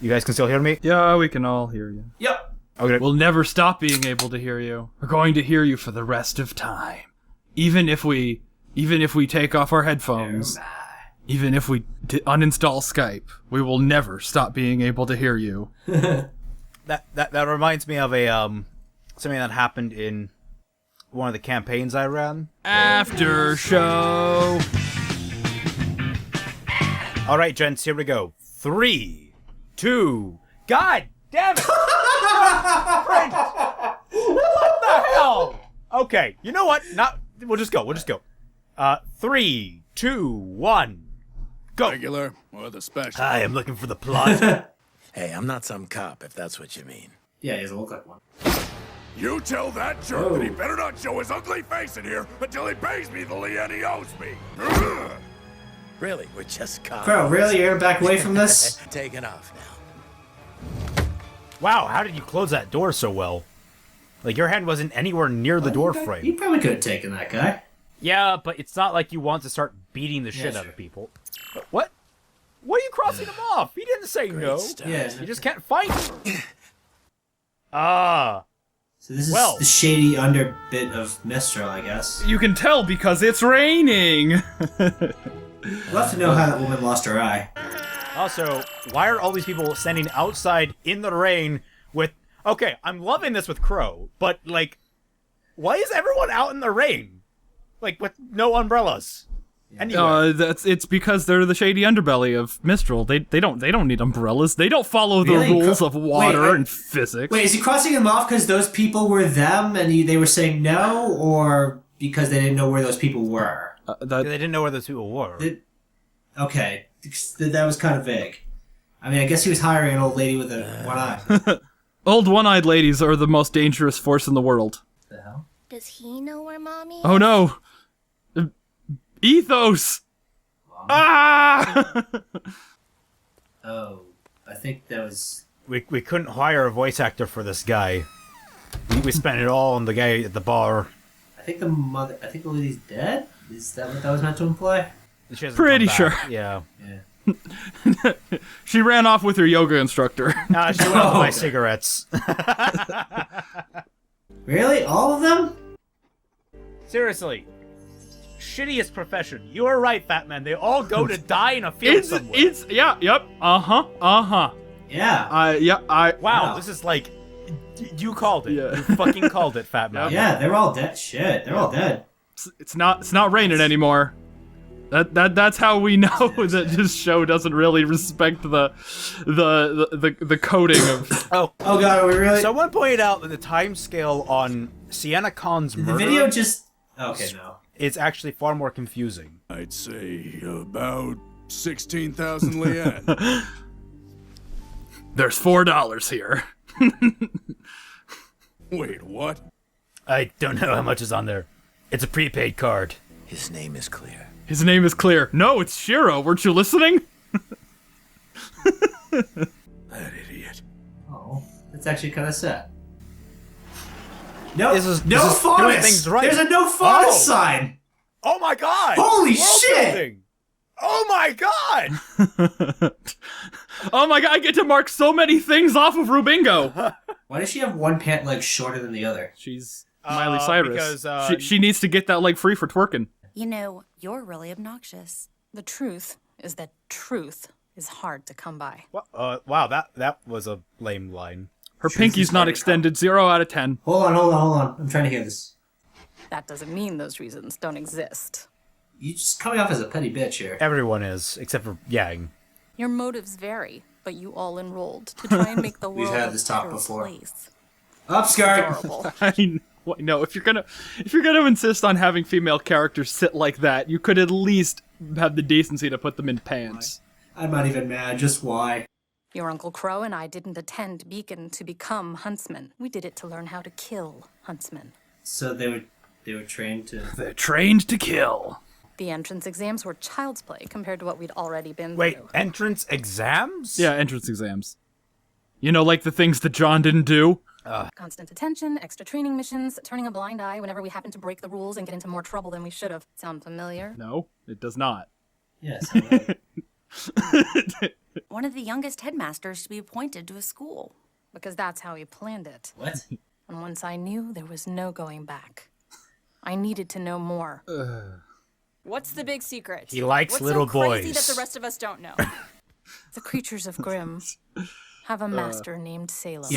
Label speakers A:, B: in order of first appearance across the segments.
A: You guys can still hear me?
B: Yeah, we can all hear you.
C: Yep.
A: Okay.
B: We'll never stop being able to hear you. We're going to hear you for the rest of time. Even if we take off our headphones, even if we uninstall Skype, we will never stop being able to hear you.
A: That reminds me of a something that happened in one of the campaigns I ran.
B: After show.
A: All right, gents, here we go. 3, 2. God damn it! Brent! What the hell? Okay, you know what? We'll just go. 3, 2, 1. Go.
D: Regular or the special?
A: I am looking for the plot.
E: Hey, I'm not some cop, if that's what you mean.
C: Yeah, he doesn't look like one.
D: You tell that jerk that he better not show his ugly face in here until he pays me the lien he owes me.
E: Really, we're just cops.
C: Bro, really? You're gonna back away from this?
E: Taking off now.
A: Wow, how did you close that door so well? Like, your hand wasn't anywhere near the door frame.
C: You probably could have taken that guy.
A: Yeah, but it's not like you want to start beating the shit out of people. What? What are you crossing him off? He didn't say no.
E: Stuff.
C: Yeah.
A: You just can't fight him. Ah.
C: So this is
A: Well.
C: the shady underbit of Mistral, I guess.
B: You can tell because it's raining.
C: We'll have to know how that woman lost her eye.
A: Also, why are all these people standing outside in the rain with... Okay, I'm loving this with Crow, but, like, why is everyone out in the rain? Like, with no umbrellas. Anyway.
B: It's because they're the shady underbelly of Mistral. They don't need umbrellas. They don't follow the
C: Really?
B: rules of water
C: Wait,
B: and physics.
C: Wait, is he crossing them off because those people were them and they were saying no, or because they didn't know where those people were?
A: They didn't know where those people were.
C: Okay, that was kind of vague. I mean, I guess he was hiring an old lady with one eye.
B: Old one-eyed ladies are the most dangerous force in the world.
C: The hell?
F: Does he know where Mommy is?
B: Oh no! Ethos! Ah!
C: Oh, I think that was...
A: We couldn't hire a voice actor for this guy. We spent it all on the guy at the bar.
C: I think the lady's dead? Is that what that was meant to imply?
A: She hasn't
B: Pretty
A: come
B: sure.
A: back. Yeah.
C: Yeah.
B: She ran off with her yoga instructor.
A: Nah, she went to buy
C: Okay.
A: cigarettes.
C: Really? All of them?
A: Seriously. Shittiest profession. You are right, Fat Man. They all go to die in a field somewhere.
B: Yep.
C: Yeah.
A: Wow,
C: Wow.
A: this is like... You called it.
B: Yeah.
A: You fucking called it, Fat Man.
C: Yeah, they're all dead. Shit, they're all dead.
B: It's not raining anymore. That's how we know that this show doesn't really respect the coding of.
A: Oh
C: God, are we really?
A: Someone pointed out that the time scale on Sienna Khan's
C: the
A: murder
C: video just... Okay, no.
A: is actually far more confusing.
D: I'd say about 16,000 lien.
B: There's $4 here.
D: Wait, what?
A: I don't know how much is on there. It's a prepaid card.
E: His name is clear.
B: His name is clear. No, it's Shiro. Weren't you listening?
D: That idiot.
C: Oh, that's actually kind of sad. No,
A: This is
C: no
A: doing
C: faunus!
A: things right.
C: There's a no faunus
A: Oh.
C: sign!
A: Oh my god!
C: Holy
A: World
C: shit!
A: building! Oh my god!
B: Oh my god, I get to mark so many things off of Rubingo.
C: Why does she have one pant leg shorter than the other?
B: She's Miley Cyrus.
A: because,
B: she needs to get that leg free for twerking.
F: You know, you're really obnoxious.
G: The truth is that truth is hard to come by.
A: Wow, that was a lame line.
B: Her pinky's not extended. 0 out of 10.
C: Hold on. I'm trying to hear this.
G: That doesn't mean those reasons don't exist.
C: You just coming off as a petty bitch here.
A: Everyone is, except for Yang.
G: Your motives vary, but you all enrolled to try and make the
C: We've
G: world
C: had this
G: a
C: talk
G: better
C: before.
G: place.
C: Upskirt!
G: Adorable.
B: I know. If you're gonna insist on having female characters sit like that, you could at least have the decency to put them in pants.
C: I'm not even mad, just why?
G: Your Uncle Crow and I didn't attend Beacon to become huntsmen. We did it to learn how to kill huntsmen.
C: So they were trained to...
B: They're trained to kill.
G: The entrance exams were child's play compared to what we'd already been
A: Wait,
G: through.
A: entrance exams?
B: Yeah, entrance exams. You know, like the things that John didn't do?
G: Constant attention, extra training missions, turning a blind eye whenever we happen to break the rules and get into more trouble than we should have. Sound familiar?
B: No, it does not.
C: Yes.
F: One of the youngest headmasters to be appointed to a school.
G: Because that's how he planned it.
C: What?
G: And once I knew, there was no going back. I needed to know more.
H: What's the big secret?
A: He likes
H: What's
A: little
H: so crazy
A: boys.
H: that the rest of us don't know?
G: The creatures of Grimm have a master named Salem.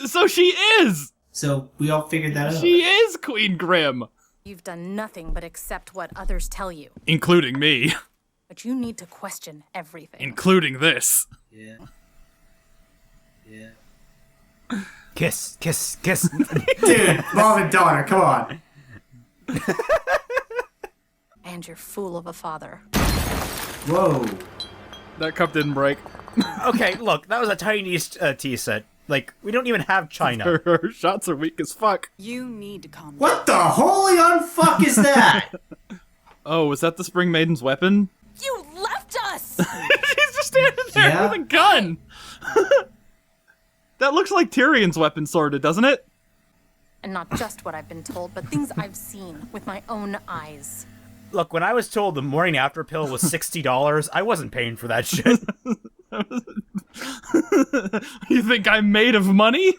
B: So she is!
C: So we all figured that out.
B: She is Queen Grimm!
G: You've done nothing but accept what others tell you.
B: Including me.
G: But you need to question everything.
B: Including this.
C: Yeah. Yeah.
A: Kiss, kiss, kiss.
C: Dude, mom and daughter, come on.
G: And your fool of a father.
C: Whoa.
B: That cup didn't break.
A: Okay, look, that was a tiny tea set. Like, we don't even have China.
B: Her shots are weak as fuck.
H: You need to calm down.
C: What the holy unfuck is that?
B: Oh, was that the Spring Maiden's weapon?
H: You left us!
B: She's just standing there
C: Yeah.
B: with a gun! That looks like Tyrion's weapon, sorta, doesn't it?
G: And not just what I've been told, but things I've seen with my own eyes.
A: Look, when I was told the morning after pill was $60, I wasn't paying for that shit.
B: You think I'm made of money?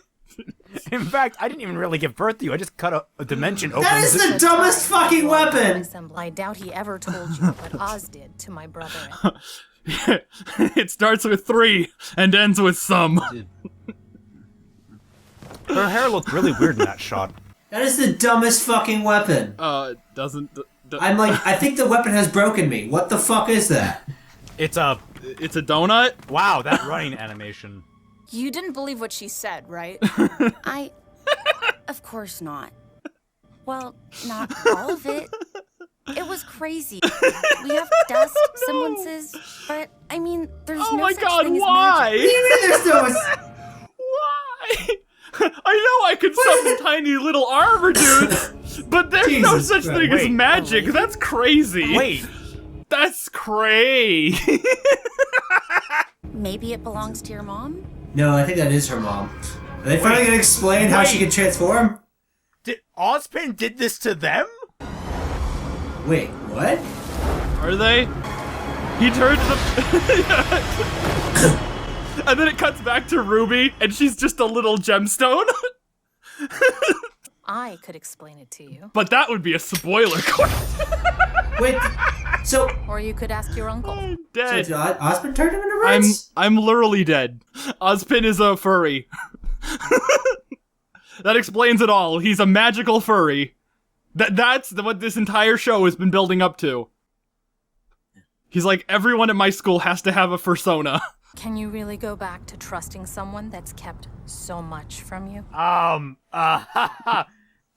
A: In fact, I didn't even really give birth to you. I just cut a dimension open.
C: That is the dumbest fucking weapon!
G: I doubt he ever told you what Oz did to my brother.
B: It starts with 3 and ends with some.
A: Her hair looked really weird in that shot.
C: That is the dumbest fucking weapon.
B: Doesn't...
C: I'm like, I think the weapon has broken me. What the fuck is that?
A: It's a
B: donut?
A: wow, that running animation.
H: You didn't believe what she said, right?
F: Of course not. Well, not all of it. It was crazy. We have dust semblances, but I mean, there's
B: Oh
F: no
B: my
F: such
B: god,
F: thing as
B: why?
F: magic.
C: There's no...
B: Why? I know I could summon tiny little armor dudes, but there's no
C: Jesus
B: such
C: Christ.
B: thing as
A: Wait.
B: magic. That's crazy.
A: Wait,
B: That's cray.
F: Maybe it belongs to your mom?
C: No, I think that is her mom. Are they finally gonna explain how she
A: Wait.
C: can transform?
A: did Ozpin did this to them?
C: Wait, what?
B: Are they? He turns the... And then it cuts back to Rwby, and she's just a little gemstone.
G: I could explain it to you.
B: But that would be a spoiler question.
C: Wait, so...
G: Or you could ask your uncle.
B: I'm
C: So
B: dead.
C: did Osmond turn him into rats?
B: I'm literally dead. Ozpin is a furry. That explains it all. He's a magical furry. That's what this entire show has been building up to. He's like, everyone at my school has to have a fursona.
G: Can you really go back to trusting someone that's kept so much from you?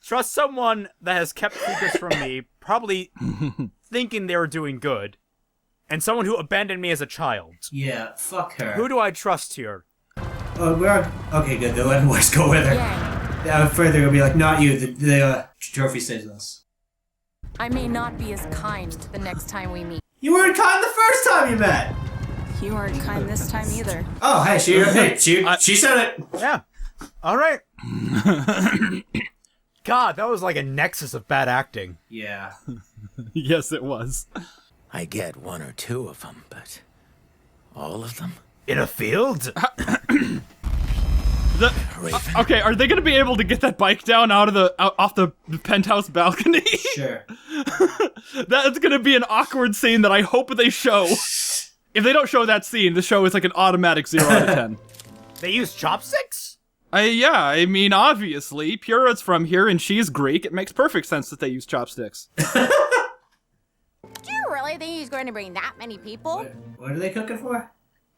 A: Trust someone that has kept secrets from me, probably thinking they were doing good, and someone who abandoned me as a child.
C: Yeah, fuck her.
A: Who do I trust here?
C: Oh, we're on... Okay, good. The Lemon Boys go with her.
G: Yeah.
C: Further, it'll be like, not you. The trophy stays with us.
G: I may not be as kind the next time we meet.
C: You weren't kind the first time you met!
H: You weren't kind this time either.
C: Oh, hey, she said it!
A: Yeah. All right. God, that was like a nexus of bad acting.
C: Yeah.
B: Yes, it was.
E: I get 1 or 2 of them, but all of them?
A: In a field?
E: Raven.
B: Okay, are they gonna be able to get that bike down off the penthouse balcony?
C: Sure.
B: That's gonna be an awkward scene that I hope they show. If they don't show that scene, the show is like an automatic 0 out of 10.
A: They use chopsticks?
B: Yeah, I mean, obviously, Pyrrha's from here and she's Greek. It makes perfect sense that they use chopsticks.
F: Do you really think he's going to bring that many people?
C: What are they cooking for?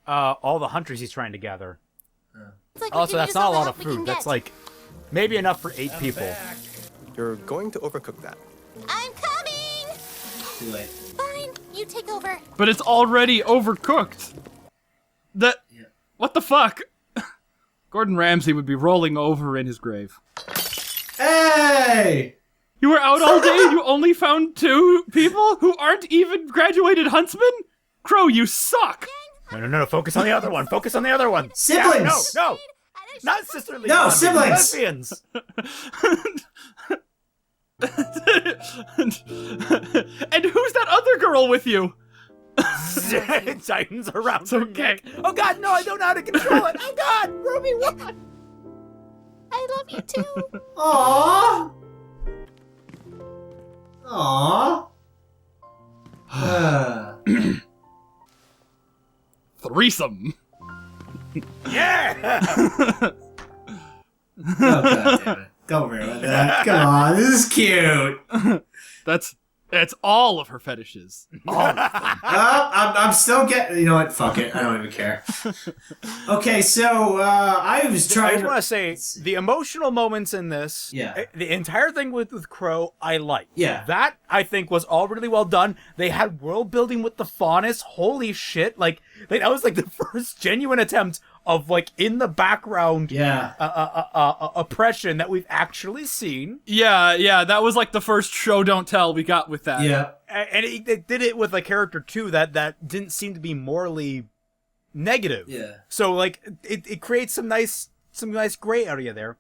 A: All the hunters he's trying to gather.
F: It's like we
A: Also,
F: can
A: that's
F: use
A: not a
F: all the
A: lot
F: help
A: of
F: we can
A: food. That's
F: get.
A: like maybe enough for 8 people.
I: You're going to overcook that.
F: I'm coming!
C: Too late.
F: Fine, you take over.
B: But it's already overcooked. What the fuck? Gordon Ramsay would be rolling over in his grave.
C: Hey!
B: You were out all day and you only found 2 people who aren't even graduated huntsmen? Crow, you suck!
A: No, focus on the other one. Focus on the other one.
C: Siblings!
A: Yeah, no. Not sisterly.
C: No,
A: bonding,
C: siblings!
A: Lesbians.
B: And who's that other girl with you?
A: It tightens around
B: It's
A: her
B: okay.
A: neck. Oh God, no! I don't know how to control it. Oh God, Ruby, what?
F: I love you too.
C: Aww. Aww.
B: Threesome.
A: Yeah.
C: Oh, God damn it. Come over here with that. Come on, this is cute.
B: It's all of her fetishes. All of them.
C: I'm still getting. You know what? Fuck it. I don't even care. Okay, so I was
A: I
C: trying.
A: just want to say the emotional moments in this.
C: Yeah.
A: The entire thing with Crow, I liked.
C: Yeah.
A: That I think was all really well done. They had world building with the faunus. Holy shit! Like that was like the first genuine attempt of like in the background.
C: Yeah.
A: Oppression that we've actually seen.
B: Yeah, that was like the first show don't tell we got with that.
C: Yeah.
A: And it did it with a character too that didn't seem to be morally negative.
C: Yeah.
A: So like it creates some nice gray area there.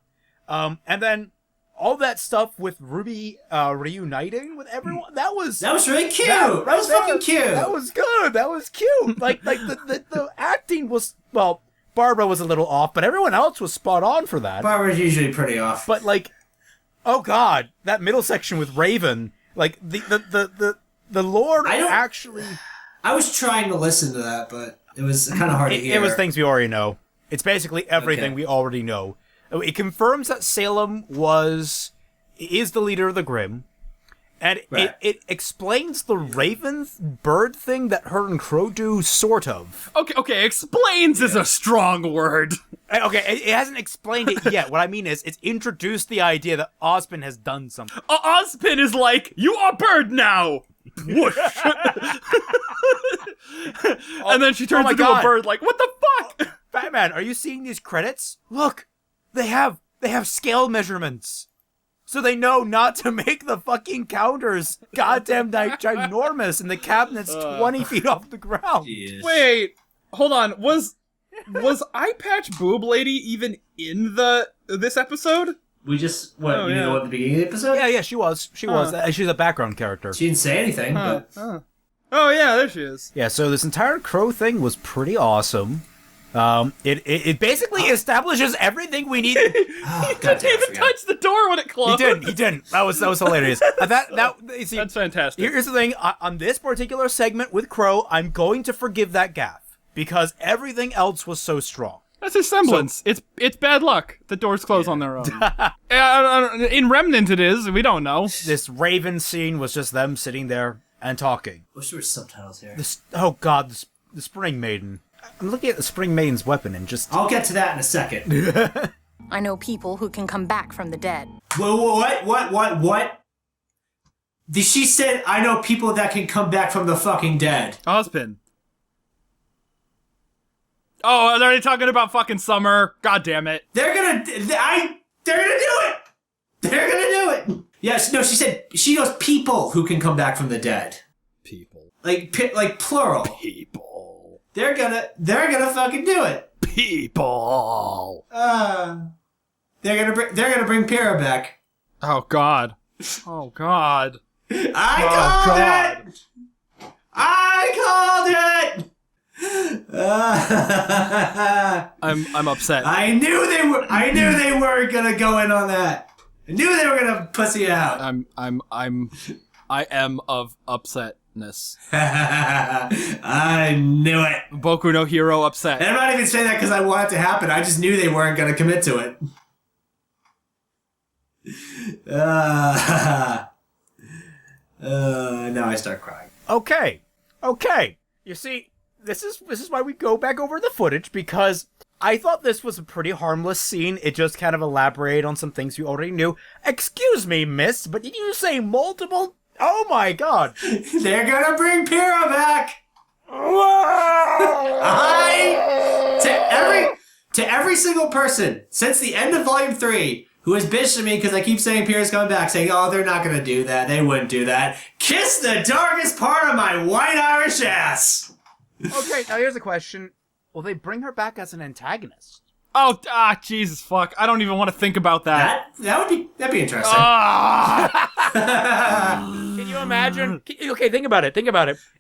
A: And then all that stuff with Ruby reuniting with everyone, that was
C: really cute. That was fucking cute.
A: That was good. That was cute. Like the acting was, well, Barbara was a little off, but everyone else was spot on for that.
C: Barbara's usually pretty off.
A: But like, oh God, that middle section with Raven, like the Lord actually.
C: I was trying to listen to that, but it was kind of hard to hear.
A: It was things we already know. It's basically everything
C: Okay.
A: we already know. It confirms that Salem is the leader of the Grimm, and
C: Right.
A: it explains the Raven bird thing that her and Crow do, sort of.
B: Okay, explains is a strong word.
A: Okay, it hasn't explained it yet. What I mean is, it's introduced the idea that Ozpin has done something.
B: Ozpin is like, you are bird now! Whoosh. And then she turns
A: my
B: into
A: God.
B: a bird like, what the fuck?
A: Batman, are you seeing these credits? Look, they have scale measurements. So they know not to make the fucking counters goddamn ginormous and the cabinet's 20 feet off the ground.
B: Wait, hold on. Was Eye Patch Boob Lady even in this episode?
C: We just you
B: yeah.
C: know at the beginning of the episode?
A: Yeah, she was. She was. She's a background character.
C: She didn't say anything, but
B: Oh yeah, there she is.
A: Yeah, so this entire Crow thing was pretty awesome. It basically establishes everything we need.
C: oh, God
B: Didn't
C: damn, I
B: even
C: forgot.
B: touch the door when it
A: He
B: closed.
A: didn't. That was hilarious. You see,
B: That's fantastic.
A: here's the thing. On this particular segment with Crow, I'm going to forgive that gaffe because everything else was so strong.
B: That's a semblance. It's bad luck. The doors close on their own. In Remnant it is. We don't know.
A: This Raven scene was just them sitting there and talking.
C: Wish there were subtitles here.
A: Oh God, the Spring Maiden. I'm looking at the Spring Maiden's weapon and just...
C: I'll get to that in a second.
G: I know people who can come back from the dead.
C: What? She said, I know people that can come back from the fucking dead.
B: Ozpin. Oh, they're already talking about fucking Summer. God damn it.
C: They're gonna do it! They're gonna do it! Yes, no, she said she knows people who can come back from the dead.
B: People.
C: Like plural.
B: People.
C: They're gonna fucking do it.
B: People.
C: They're gonna bring Pyrrha back.
B: Oh God. Oh God.
C: I called it!
B: I'm upset.
C: I knew they were gonna go in on that. I knew they were gonna pussy out.
B: I am of upsetness.
C: I knew it.
B: Boku no Hero upset.
C: And I'm not even saying that because I want it to happen. I just knew they weren't gonna commit to it. Now I start crying.
A: Okay. You see, this is why we go back over the footage, because I thought this was a pretty harmless scene. It just kind of elaborated on some things you already knew. Excuse me, miss, but did you say multiple? Oh my God.
C: They're gonna bring Pyrrha back! To every single person since the end of Volume 3 who has bitched at me because I keep saying Pyrrha's coming back, saying, oh, they're not gonna do that, they wouldn't do that. Kiss the darkest part of my white Irish ass!
A: Okay, now here's a question. Will they bring her back as an antagonist?
B: Oh, Jesus, fuck. I don't even want to think about that.
C: That'd be interesting.
A: Can you imagine? Okay, think about it.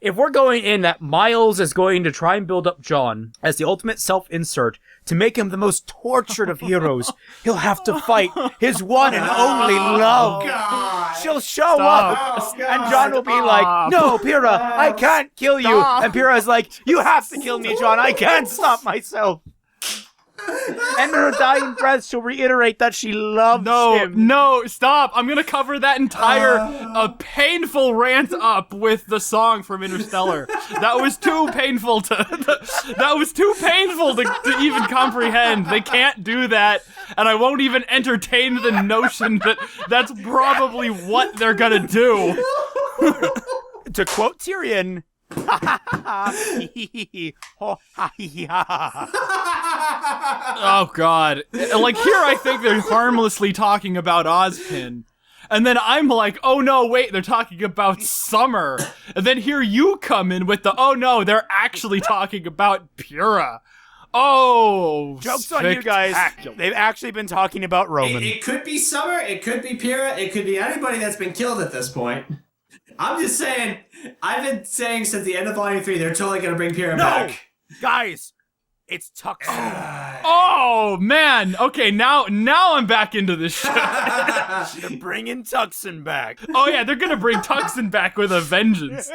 A: If we're going in that Miles is going to try and build up John as the ultimate self-insert to make him the most tortured of heroes, he'll have to fight his one and only love.
C: God.
A: She'll show up, and John will be like, "No, Pyrrha, I can't kill you." And Pyrrha's like, "You have to kill me, John. I can't stop myself." And in her dying breath, she'll reiterate that she loves him.
B: No, stop. I'm going to cover that entire painful rant up with the song from Interstellar. That was too painful to even comprehend. They can't do that, and I won't even entertain the notion that that's probably what they're going to do.
A: To quote Tyrion,
B: oh god. Like here I think they're harmlessly talking about Ozpin. And then I'm like, oh no, wait, they're talking about Summer. And then here you come in with the, oh no, they're actually talking about Pyrrha. Oh,
A: joke's on you guys. They've actually been talking about Roman.
C: It could be Summer, it could be Pyrrha, it could be anybody that's been killed at this point. I'm just saying, I've been saying since the end of Volume 3, they're totally gonna bring Pyrrha back.
A: Guys, it's Tuxen.
B: Oh, man. Okay, now I'm back into this shit.
A: They're bringing Tuxen back.
B: Oh, yeah, they're gonna bring Tuxen back with a vengeance.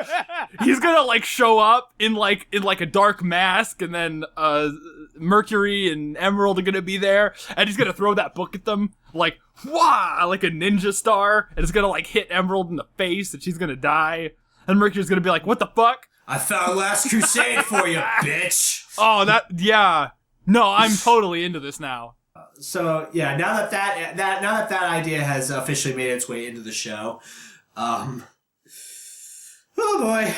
B: He's gonna, like, show up in a dark mask, and then, Mercury and Emerald are gonna be there, and he's gonna throw that book at them, like, wah, like a ninja star, and it's gonna, like, hit Emerald in the face, and she's gonna die. And Mercury's gonna be like, what the fuck?
C: I found Last Crusade for you, bitch!
B: Oh, yeah. No, I'm totally into this now.
C: So, yeah, now that idea has officially made its way into the show, oh boy.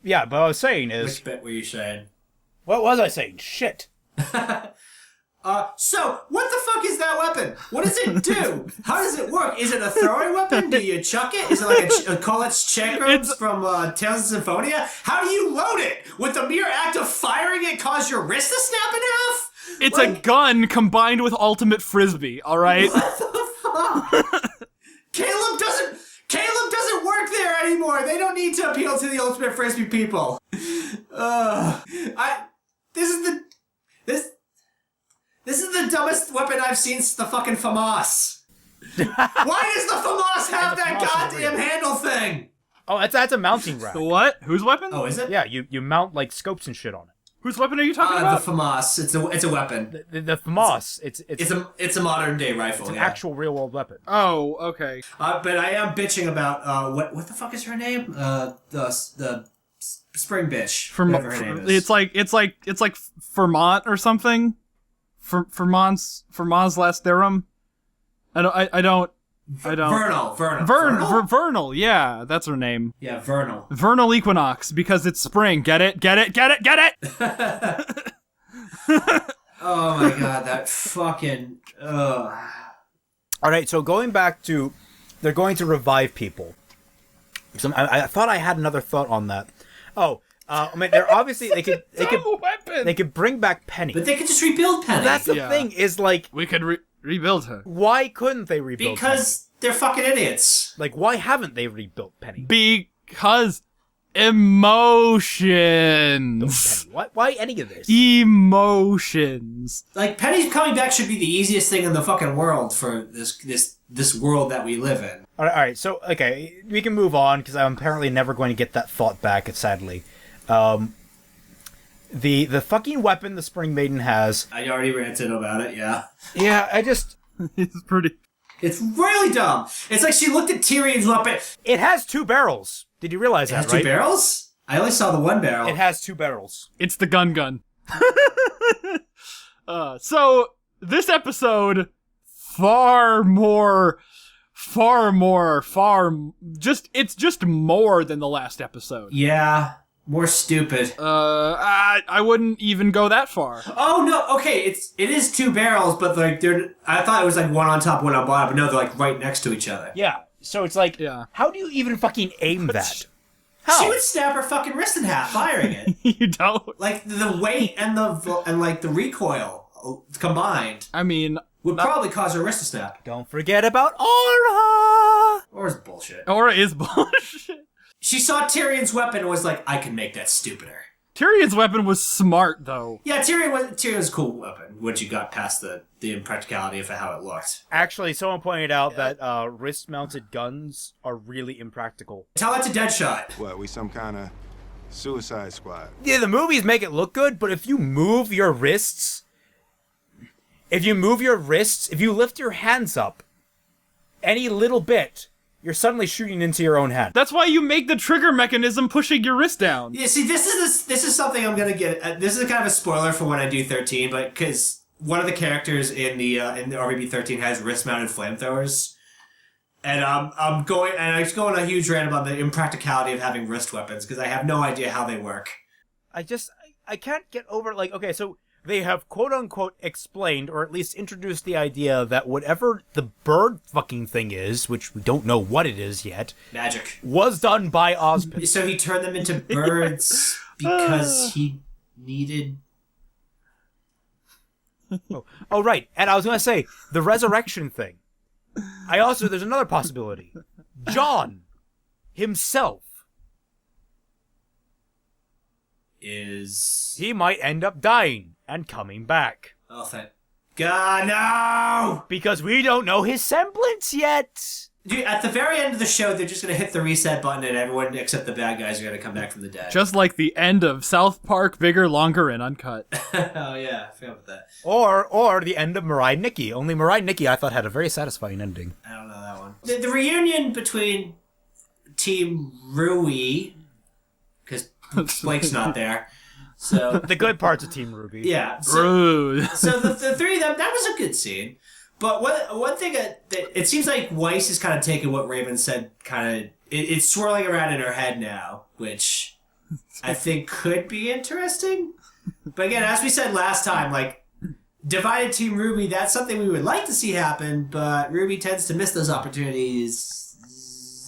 A: Yeah, but I was saying is...
C: Which bit were you saying?
A: What was I saying? Shit.
C: So, what the fuck is that weapon? What does it do? How does it work? Is it a throwing weapon? Do you chuck it? Is it like a Colette's Checkers from Tales of Symphonia? How do you load it? Would the mere act of firing it cause your wrist to snap in half?
B: It's a gun combined with ultimate frisbee, alright?
C: What the fuck? Caleb doesn't work there anymore. They don't need to appeal to the ultimate frisbee people. This is the dumbest weapon I've seen since the fucking FAMAS. Why does the FAMAS have that goddamn handle thing?
A: Oh, that's a mounting rack.
B: The what? Whose weapon?
C: Oh, is it?
A: Yeah, you mount like scopes and shit on it.
B: Whose weapon are you talking about?
C: The FAMAS. It's a weapon.
A: The FAMAS.
C: It's a modern day rifle.
A: It's an actual real world weapon.
B: Oh, okay.
C: But I am bitching about what the fuck is her name? The spring bitch. Whatever her name is.
B: It's like Vermont or something. Vermont's last theorem. I don't. Vernal, yeah, that's her name.
C: Yeah, Vernal.
B: Vernal equinox, because it's spring. Get it?
C: Oh my god, that fucking...
A: Alright, so going back to... They're going to revive people. So I thought I had another thought on that. Oh, I mean, they're obviously... they could bring back Penny.
C: But they could just rebuild Penny.
A: That's the thing, is like...
B: We could rebuild her.
A: Why couldn't they rebuild Penny?
C: Because they're fucking idiots.
A: Like, why haven't they rebuilt Penny?
B: Because emotions.
A: Penny. Why any of this?
B: Emotions.
C: Like, Penny's coming back should be the easiest thing in the fucking world for this world that we live in.
A: Alright, so, okay, we can move on, because I'm apparently never going to get that thought back, sadly. The fucking weapon the Spring Maiden has...
C: I already ranted about it, yeah.
A: Yeah, I just...
B: It's pretty...
C: It's really dumb. It's like she looked at Tyrion's weapon.
A: It has 2 barrels. Did you realize that, right?
C: It has 2 barrels? I only saw the 1 barrel.
A: It has 2 barrels.
B: It's the gun. So, this episode, it's just more than the last episode.
C: Yeah. More stupid.
B: I wouldn't even go that far.
C: Oh no, okay, it is 2 barrels, but like I thought it was like one on top, one on bottom, but no, they're like right next to each other.
A: Yeah. So it's like, how do you even fucking aim that? How?
C: She would stab her fucking wrist in half firing it.
B: You don't.
C: Like the weight and like the recoil. combined
B: I mean,
C: would probably cause her wrist to snap.
A: Don't forget about Aura!
C: Or is bullshit.
B: Aura is bullshit.
C: She saw Tyrion's weapon and was like, I can make that stupider.
B: Tyrion's weapon was smart, though.
C: Yeah, Tyrion's a cool weapon once you got past the impracticality of how it looked.
A: Actually, someone pointed out that wrist-mounted guns are really impractical.
C: Tell that to Deadshot.
J: What, we some kind of Suicide Squad?
A: Yeah, the movies make it look good, but if you move your wrists, if you lift your hands up any little bit, you're suddenly shooting into your own hand.
B: That's why you make the trigger mechanism pushing your wrist down.
C: Yeah, see, this is something I'm gonna get. This is kind of a spoiler for when I do 13, but because one of the characters in the Rwby 13 has wrist-mounted flamethrowers, and I'm going on a huge rant about the impracticality of having wrist weapons because I have no idea how they work.
A: I can't get over, like, okay, so they have quote-unquote explained, or at least introduced the idea that whatever the bird fucking thing is, which we don't know what it is yet,
C: magic,
A: was done by Ozpin.
C: So he turned them into birds because he needed...
A: Oh, right, and I was gonna say, the resurrection thing. There's another possibility. John himself he might end up dying and coming back.
C: Oh, thank God, no!
A: Because we don't know his semblance yet.
C: Dude, at the very end of the show, they're just gonna hit the reset button and everyone except the bad guys are gonna come back from the dead.
B: Just like the end of South Park, bigger, longer, and uncut.
C: Oh yeah, I forgot about that.
A: Or the end of Mirai and Nikki. Only Mirai and Nikki I thought had a very satisfying ending.
C: I don't know that one. The reunion between Team Rwby, because Blake's not there. So
A: the good parts of Team Rwby.
C: Yeah.
B: So
C: the three of them, that was a good scene. But one thing that it seems like Weiss is kind of taking what Raven said, it's swirling around in her head now, which I think could be interesting. But again, as we said last time, like, divided Team Rwby, that's something we would like to see happen, but Rwby tends to miss those opportunities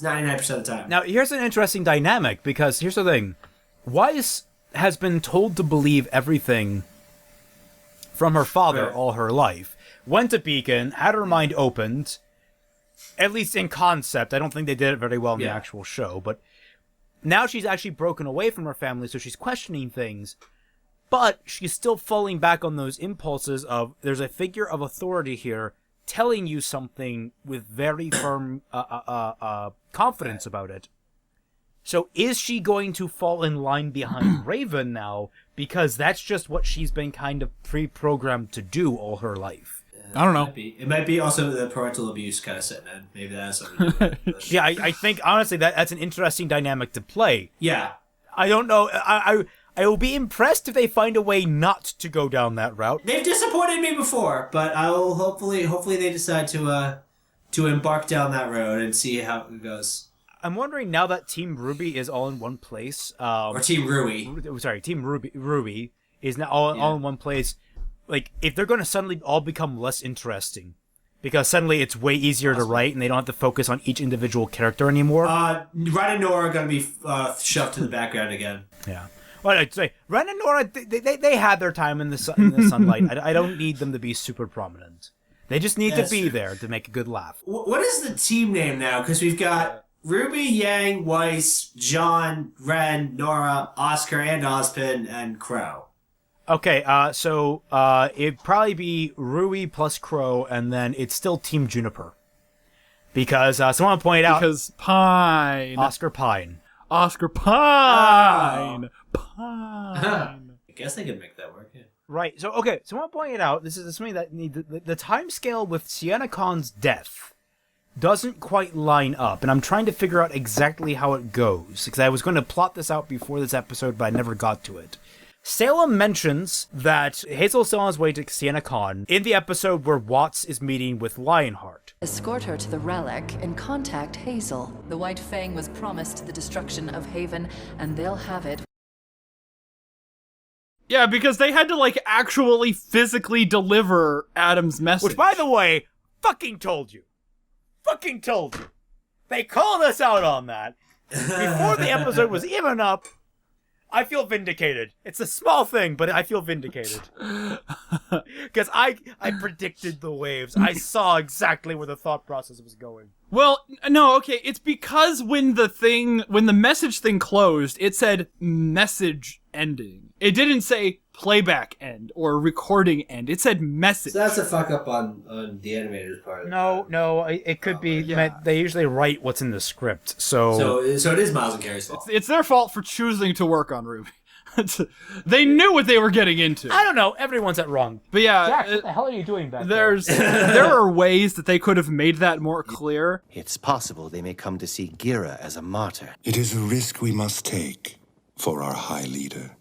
C: 99% of the time.
A: Now, here's an interesting dynamic, because here's the thing. Weiss has been told to believe everything from her father all her life. Went to Beacon, had her mind opened, at least in concept. I don't think they did it very well in the actual show, but now she's actually broken away from her family, so she's questioning things, but she's still falling back on those impulses of, there's a figure of authority here telling you something with very firm confidence about it. So is she going to fall in line behind Raven now, because that's just what she's been kind of pre-programmed to do all her life?
B: I don't know.
C: It might be also the parental abuse kind of setting in. Maybe that has something to do with it.
A: Yeah, I think, honestly, that's an interesting dynamic to play.
C: Yeah.
A: I don't know. I will be impressed if they find a way not to go down that route.
C: They've disappointed me before, but I'll hopefully they decide to embark down that road and see how it goes.
A: I'm wondering, now that Team Rwby is all in one place...
C: or Team Rwby.
A: Sorry, Team Rwby is now all in one place. Like, if they're going to suddenly all become less interesting, because suddenly it's way easier to write and they don't have to focus on each individual character anymore.
C: Ren and Nora are going to be shoved to the background again.
A: Yeah. Well, I'd say, Ren and Nora, they had their time in the sunlight. I don't need them to be super prominent. They just need to be there to make a good laugh.
C: What is the team name now? Because we've got Rwby, Yang, Weiss, John, Ren, Nora, Oscar, and Ozpin, and Crow.
A: Okay, so it'd probably be Rwby plus Crow, and then it's still Team Juniper. Because someone pointed out...
B: Because Pine.
A: Oscar Pine.
B: Oscar Pine!
C: Oh.
B: Pine!
C: I guess they could make that work, yeah.
A: Right, so, okay, someone pointed out, this is something that the time scale with Sienna Khan's death doesn't quite line up, and I'm trying to figure out exactly how it goes, because I was going to plot this out before this episode, but I never got to it. Salem mentions that Hazel's still on his way to Sienna Khan in the episode where Watts is meeting with Lionheart.
K: Escort her to the relic and contact Hazel. The White Fang was promised the destruction of Haven, and they'll have it.
B: Yeah, because they had to, like, actually physically deliver Adam's message.
A: Which, by the way, fucking told you. Fucking told you. They called us out on that before the episode was even up. I feel vindicated. It's a small thing, but I feel vindicated. Because I predicted the waves. I saw exactly where the thought process was going.
B: Well, no, okay, it's because when the message thing closed, it said message ending. It didn't say playback end or recording end. It said message.
L: So that's a fuck up on the animator's part.
A: No, it could be. They usually write what's in the script, so
C: it is Miles and Carrie's fault.
B: It's their fault for choosing to work on Rwby. They knew what they were getting into.
A: I don't know. Everyone's at wrong.
B: But yeah,
A: Jack, what the hell are you doing back there?
B: There are ways that they could have made that more clear.
M: It's possible they may come to see Gira as a martyr.
N: It is a risk we must take for our High Leader.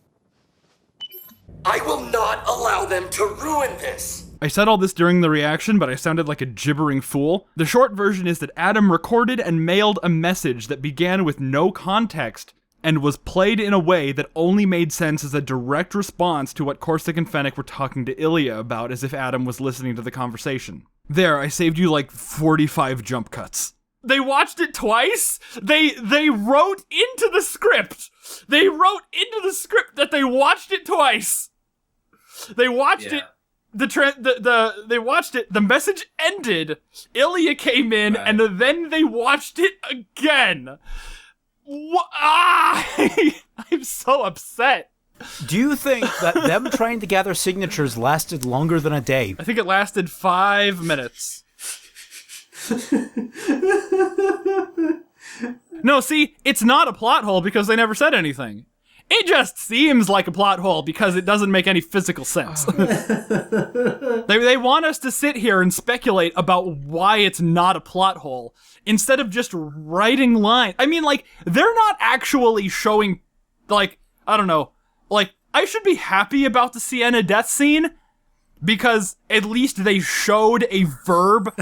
O: I will not allow them to ruin this.
B: I said all this during the reaction, but I sounded like a gibbering fool. The short version is that Adam recorded and mailed a message that began with no context and was played in a way that only made sense as a direct response to what Corsic and Fennec were talking to Ilya about, as if Adam was listening to the conversation. There, I saved you like 45 jump cuts. They watched it twice? They wrote into the script. They wrote into the script that they watched it twice. They watched it. They watched it. The message ended. Ilya came in, and then they watched it again. I'm so upset.
A: Do you think that them trying to gather signatures lasted longer than a day?
B: I think it lasted 5 minutes. No, see, it's not a plot hole because they never said anything. It just seems like a plot hole because it doesn't make any physical sense. They want us to sit here and speculate about why it's not a plot hole instead of just writing lines. I mean, like, they're not actually showing, like, I don't know, like, I should be happy about the Sienna death scene because at least they showed a verb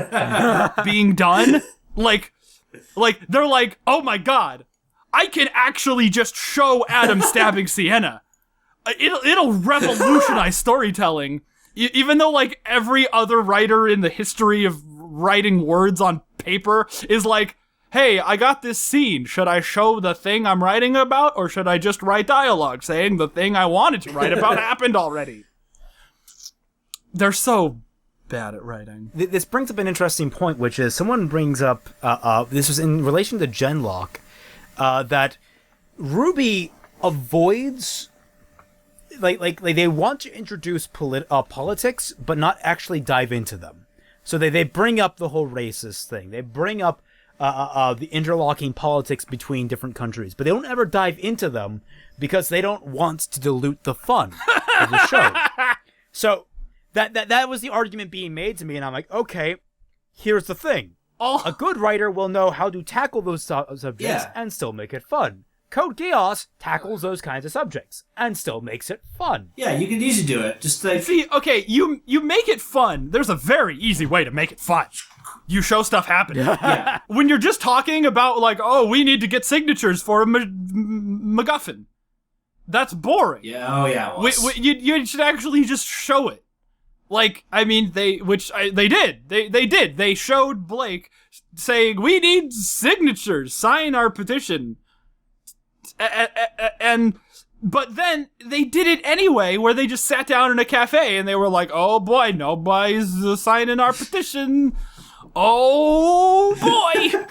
B: being done. Like, they're like, oh my god, I can actually just show Adam stabbing Sienna. It'll revolutionize storytelling. Even though, like, every other writer in the history of writing words on paper is like, hey, I got this scene. Should I show the thing I'm writing about, or should I just write dialogue saying the thing I wanted to write about happened already? They're so bad at writing.
A: This brings up an interesting point, which is someone brings up, this was in relation to Genlock, that Rwby avoids, like they want to introduce politics, but not actually dive into them. So they bring up the whole racist thing. They bring up the interlocking politics between different countries, but they don't ever dive into them because they don't want to dilute the fun of the show. So that was the argument being made to me, and I'm like, okay, here's the thing. A good writer will know how to tackle those subjects and still make it fun. Code Geass tackles those kinds of subjects and still makes it fun.
C: Yeah, you can easily do it. Just like,
B: see, okay, you make it fun. There's a very easy way to make it fun. You show stuff happening.
C: Yeah.
B: When you're just talking about, like, oh, we need to get signatures for a MacGuffin, that's boring.
C: Yeah, oh yeah.
B: You should actually just show it. Like, I mean, they did. They did. They showed Blake saying, we need signatures, sign our petition. But then they did it anyway, where they just sat down in a cafe and they were like, oh boy, nobody's signing our petition. Oh boy.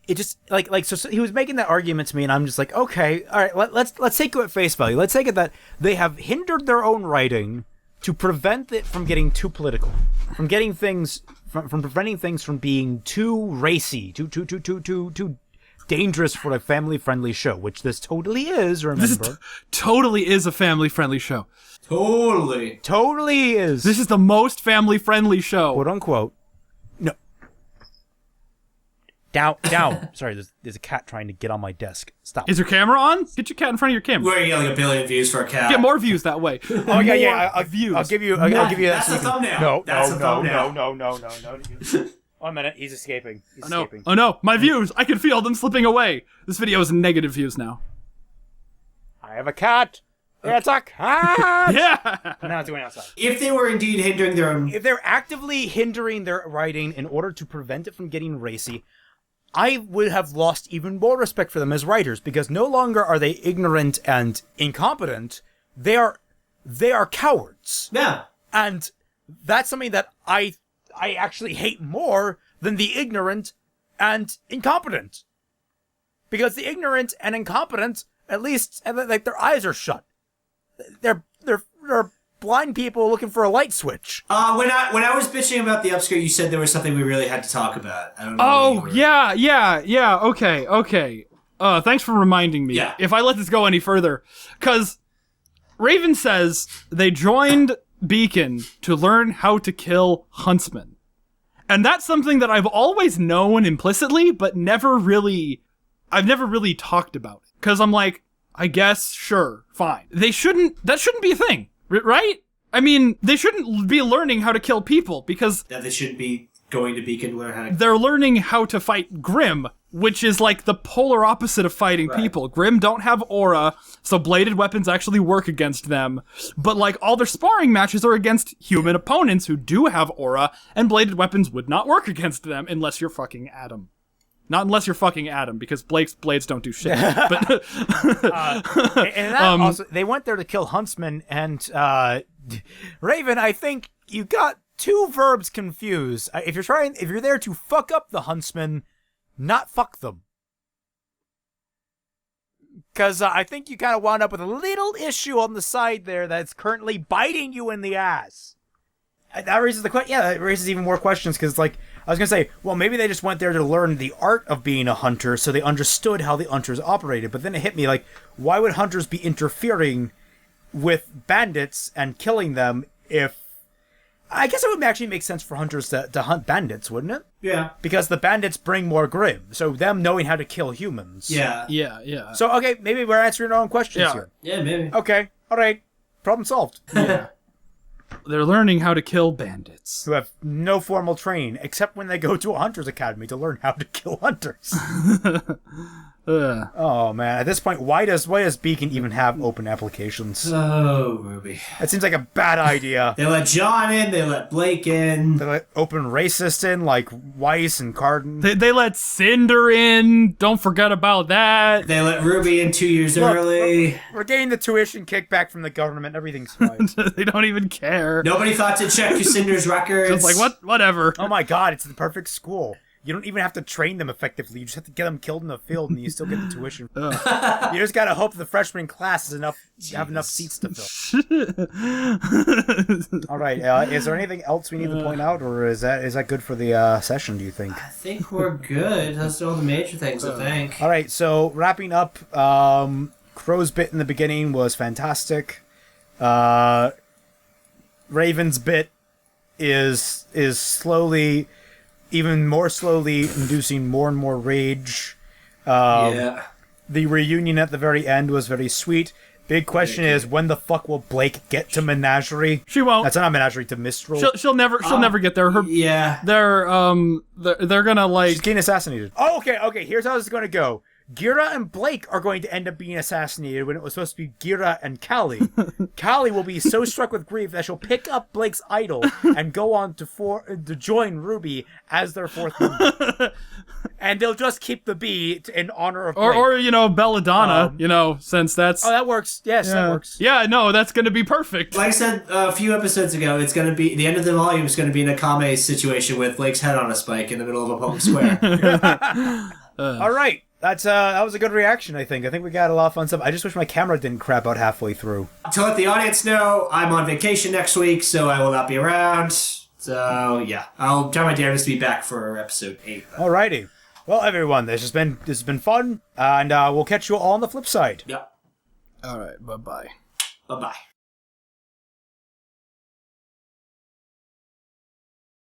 A: It just so he was making that argument to me, and I'm just like, okay, all right, let's take it at face value. Let's take it that they have hindered their own writing to prevent it from getting too political, from getting things from preventing things from being too racy, too dangerous for a family-friendly show, which this totally is. Remember,
B: this totally is a family-friendly show.
C: Totally
A: is.
B: This is the most family-friendly show,
A: quote unquote. No. Down. Sorry, there's a cat trying to get on my desk. Stop.
B: Is your camera on? Get your cat in front of your camera.
C: We're getting like 1 billion views for a cat.
B: Get more views that way.
A: Oh yeah. I'll give you. I'll give you that.
C: That's the thumbnail.
A: No. 1 minute. He's escaping.
B: Oh no, my views. I can feel them slipping away. This video is negative views now.
A: I have a cat. It's a cat.
B: Yeah.
A: Now it's going outside.
C: If they were indeed hindering their own,
A: if they're actively hindering their writing in order to prevent it from getting racy, I would have lost even more respect for them as writers, because no longer are they ignorant and incompetent. They are cowards.
C: Yeah.
A: And that's something that I actually hate more than the ignorant and incompetent. Because the ignorant and incompetent, at least, like, their eyes are shut. They're blind people looking for a light switch.
C: When I was bitching about the upskirt, you said there was something we really had to talk about. I don't know.
B: Yeah. Okay. Thanks for reminding me.
C: Yeah.
B: If I let this go any further, because Raven says they joined Beacon to learn how to kill huntsmen, and that's something that I've always known implicitly, but I've never really talked about it. Because I'm like, I guess, sure, fine. That shouldn't be a thing, right? I mean, they shouldn't be learning how to kill people, because...
C: That they shouldn't be going to Beacon to learn how to...
B: They're learning how to fight Grimm, which is like the polar opposite of fighting people. Grimm don't have aura, so bladed weapons actually work against them. But like all their sparring matches are against human opponents who do have aura, and bladed weapons would not work against them unless you're fucking Adam. Not unless you're fucking Adam, because Blake's blades don't do shit. But
A: and that also, they went there to kill huntsmen, and Raven, I think you got two verbs confused. If you're there to fuck up the huntsmen, not fuck them. Because I think you kind of wound up with a little issue on the side there that's currently biting you in the ass. That raises that raises even more questions, because, like, I was going to say, well, maybe they just went there to learn the art of being a hunter, so they understood how the hunters operated. But then it hit me, like, why would hunters be interfering with bandits and killing them if... I guess it would actually make sense for hunters to hunt bandits, wouldn't it?
C: Yeah.
A: Because the bandits bring more Grimm, so them knowing how to kill humans.
B: Yeah.
A: So, okay, maybe we're answering our own questions here.
C: Yeah, maybe.
A: Okay, all right. Problem solved.
B: Yeah. They're learning how to kill bandits.
A: Who have no formal training, except when they go to a hunter's academy to learn how to kill hunters. Oh, man. At this point, why does Beacon even have open applications?
C: Oh, Rwby.
A: That seems like a bad idea.
C: They let John in, they let Blake in.
A: They let open racist in, like Weiss and Carden.
B: They let Cinder in. Don't forget about that.
C: They let Rwby in 2 years early.
A: We're getting the tuition kickback from the government. Everything's fine.
B: They don't even care.
C: Nobody thought to check Cinder's records.
B: Just like, whatever.
A: Oh my god, it's the perfect school. You don't even have to train them effectively. You just have to get them killed in the field, and you still get the tuition. You just gotta hope the freshman class have enough seats to fill. All right. Is there anything else we need to point out, or is that good for the session? Do you think?
C: I think we're good. That's all the major things. I think.
A: All right. So wrapping up, Crow's bit in the beginning was fantastic. Raven's bit is slowly. Even more slowly inducing more and more rage. The reunion at the very end was very sweet. Big question is, when the fuck will Blake get to Menagerie?
B: She won't.
A: That's not Menagerie, to Mistral.
B: She'll never get there. They're gonna like...
A: She's getting assassinated. Oh, okay, here's how this is gonna go. Gira and Blake are going to end up being assassinated when it was supposed to be Gira and Callie. Callie will be so struck with grief that she'll pick up Blake's idol and go on to join Rwby as their fourth member. And they'll just keep the B in honor of Blake.
B: Or Belladonna, since that's...
A: Oh, that works. Yes, that works.
B: Yeah, no, that's going to be perfect.
C: Like I said a few episodes ago, it's going to be... The end of the volume is going to be an Akame situation with Blake's head on a spike in the middle of a public square.
A: All right. That was a good reaction, I think. I think we got a lot of fun stuff. I just wish my camera didn't crap out halfway through.
C: To let the audience know, I'm on vacation next week, so I will not be around. So, yeah. I'll try my damnedest to be back for episode 8.
A: Alrighty. Well, everyone, this has been fun, and we'll catch you all on the flip side.
C: Yep.
B: Alright, bye-bye.
C: Bye-bye.